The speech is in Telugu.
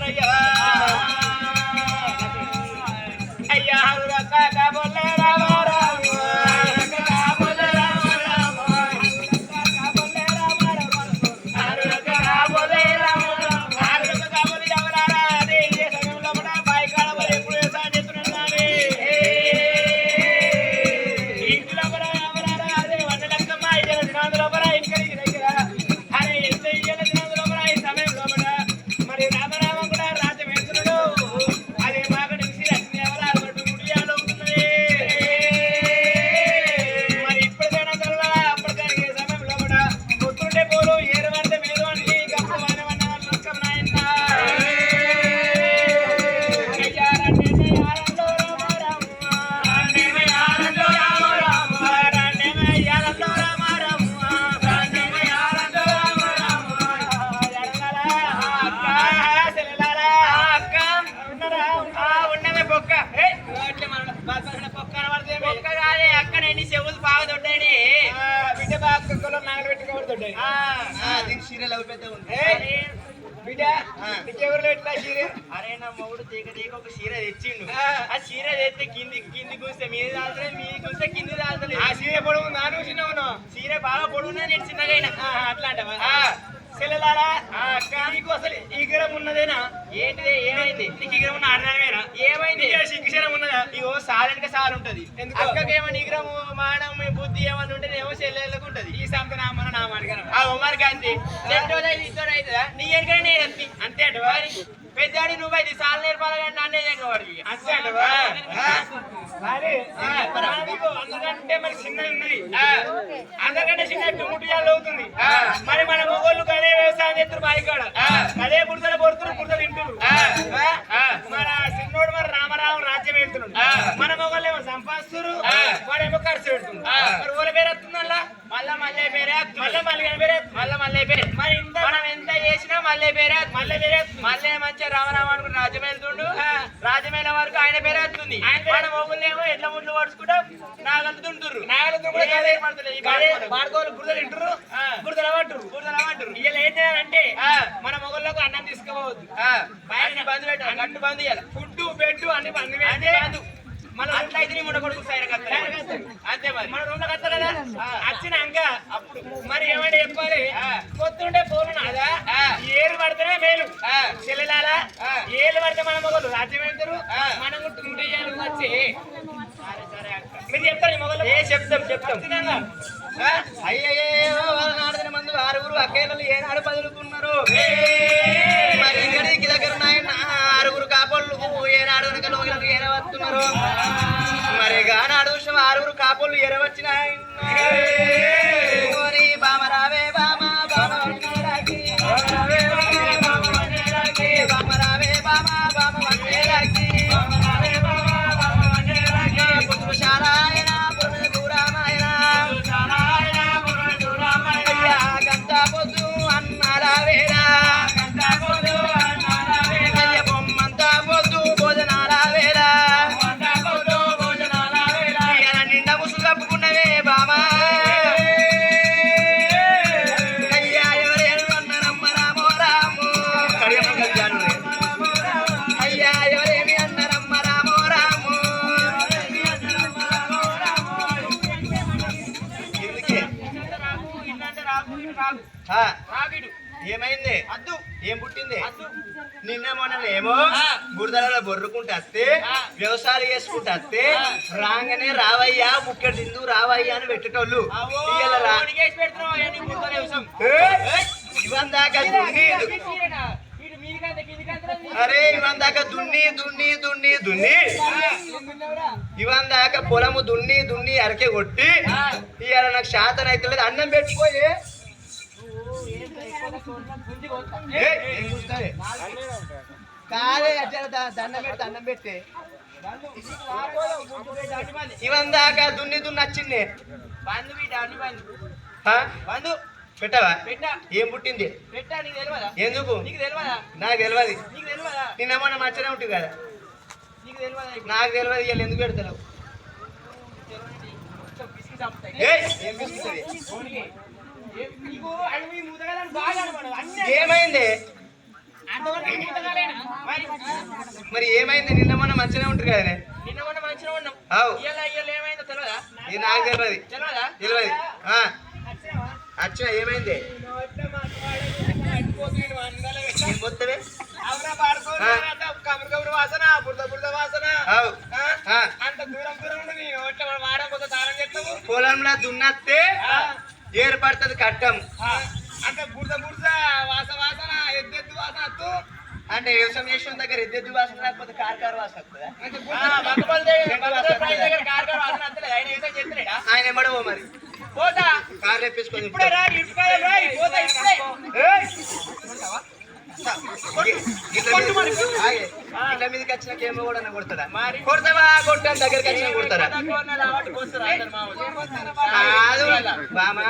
అయ్యా కాబోలే రామ అరే నా మొగుడు తీగ ఒక చీర తెచ్చిండు ఆ చీర తెస్తే కింది కూస్తే మీద తాగుతుంది మీ కూస్తే కింది తాగుతుంది ఆ చీర పొడుగు నాను చిన్నవును చీర బాగా పొడుగున్నా నేను చిన్నగైనా అట్లా అంటావా చెల్లెలారా నీకు అసలు ఈగరం ఉన్నదేనా ఏంటిదే ఏమైంది నీకు ఈగరం ఉన్న ఆడదానివేనా ఏమైంది శిక్షణం ఉన్నదా ఇగో సాలనిక సాలు ఉంటది అక్కకేమో ఈగరము మానం బుద్ధి ఏమన్నా ఉంటే ఏమో చెల్లెళ్ళకు ఉంటది ఈ సంత నామన నా మాట ఆ ఉమర్కి అంతే చెట్టోదైతే ఇద్దరు అవుతుందా నీ ఎనకనే నేను అంతే అటవా పెద్దాడి నువ్వైతే సాలు నేర్పాలి కానీ నన్నే వాడికి అంతే అటవా అందరికంటే మరి చిన్నది ఉన్నది అందరికంటే చిన్న టుముటియాలు అవుతుంది మరి మన మొగోళ్ళు అదే వ్యవసాయం చేస్తారు బాయికాడ అదే బుడతలు పొడుతున్నారు బుడతలు తింటున్నారు మన చిన్నోడు మరి రామరావు రాజ్యం వెళ్తున్నాడు మన మొగోళ్ళు ఏమో సంపాదిస్తారు వాడేమో ఖర్చు పెడుతున్నారు మరి ఊళ్ళ పేరు వస్తుందల్లా మళ్ళా మళ్ళీ పేరే మళ్ళీ మళ్ళీ పేరే మళ్ళీ మళ్ళీ పేరే మరి ఇంత మనం ఎంత చేసినా మళ్ళీ పేరే మళ్ళీ మళ్ళీ మంచిగా రామరావు అనుకుని రాజ్యం వెళ్తుండు రాజ్యమైన వరకు ఆయన పేరే వస్తుంది మన మొగుళ్ళు ఏమో ఎట్ల ముట్లు పడుచుకుంటాం నాగలు తుంటుర్రు నాగలు వాడుకోవాలి బురదలు తింటారు బురదలు అవ్వంటారు ఇలా ఏం చేయాలంటే మన మొగల్లోకి అన్నం తీసుకోవద్దు బంద్ పెట్టాలి గట్టు బంద్ చేయాలి ఫుడ్ బెడ్ అన్ని బంద్ మన రూమ్ అయితే నీ ముడ కొడుకు అంతే మరి మన రూమ్ లో కత్తారు కదా వచ్చినాక అప్పుడు మరి ఏమంటే చెప్పాలి పొత్తుంటే పోను నాదా ఏలు పడితేనే మేలు చెల్లెలాలా ఏలు పడితే మన మొగలు రాజ్యం వెళ్తారు మనం గుట్టు వచ్చి మీరు చెప్తారు మొగలు చెప్తాం అయ్యయ్యో వాళ్ళ ఆడుతున్న మందు ఆరుగురు అక్కేళ్ళు ఏనాడు బదులుకున్నారు మరి ఇక్కడికి దగ్గర ఆరుగురు కాపోళ్ళు ఏనాడు వెనకలు ఏరవస్తున్నారు మరి గానాడు ఆరుగురు కాపోళ్ళు ఎరవచ్చినాయి బామ రావే బామ బామ ఏమైంది అద్దు ఏం పుట్టింది నిన్న మొన్ననేమో బురదలలో బొర్రుకుంటూ వస్తే వ్యవసాయం చేసుకుంటూ వస్తే రాగానే రావయ్యా ముక్కడి తిందు రావయ్యా అని పెట్టేటోళ్ళు ఇవన్ దాకా అరే ఇవన్ దాకా దున్ని ఇవన్ దాకా పొలము దున్ని అరకే కొట్టి ఇవాళ నాకు శాతం అయితే లేదు అన్నం పెట్టుకోయి కాదే దండం పెడితే ఇవన్ దాకా దున్ని వచ్చింది బంధు పెట్టవా ఏం పుట్టింది ఎందుకు నాకు తెలియదు నిన్న మొన్న మచ్చనే ఉంటుంది కదా నాకు తెలియదు ఇవాళ ఎందుకు పెడతావు ఏమైంది అంతవరకు ఇంతకాలేనా మరి మరి ఏమైంది? నిన్న మొన్న మంచిగా ఉంటారు కదా. నిన్న మొన్న మంచిగా ఉన్నాం. అవు ఇయ్యాల ఏమైందో తెలియదా? ఇది నాకు తెలియదు. తెలియదా? తెలియదు. అచ్చా ఏమైంది? మొత్తమే కబురు వాసన బురద బురద వాసన అవు అంత దూరం దూరం ఉండి వాడ కొంత దానం చేస్తాము. పొలంలో దున్నత్తే ఏర్పడుతుంది కట్టం. అంటే బురద బురద వాసన వాసన ఎద్దెద్దు వాసన వస్తూ అంటే వ్యవసాయం చేసిన దగ్గర ఎద్దెద్దు వాసన లేకపోతే కారకారు వాసన వస్తుందా? ఆయన ఎమ్మడవో మరి పోతా కారు తెప్పించుకొని ఇప్పుడే రా ఇప్పుడే రా పోతా ఇప్పుడే ఇళ్ళ మీదకి వచ్చినాక ఏమో కూడా కొడతాడా? కొడతావా? కొట్టాను దగ్గరికి వచ్చినా కొడతారా? కాదు బామా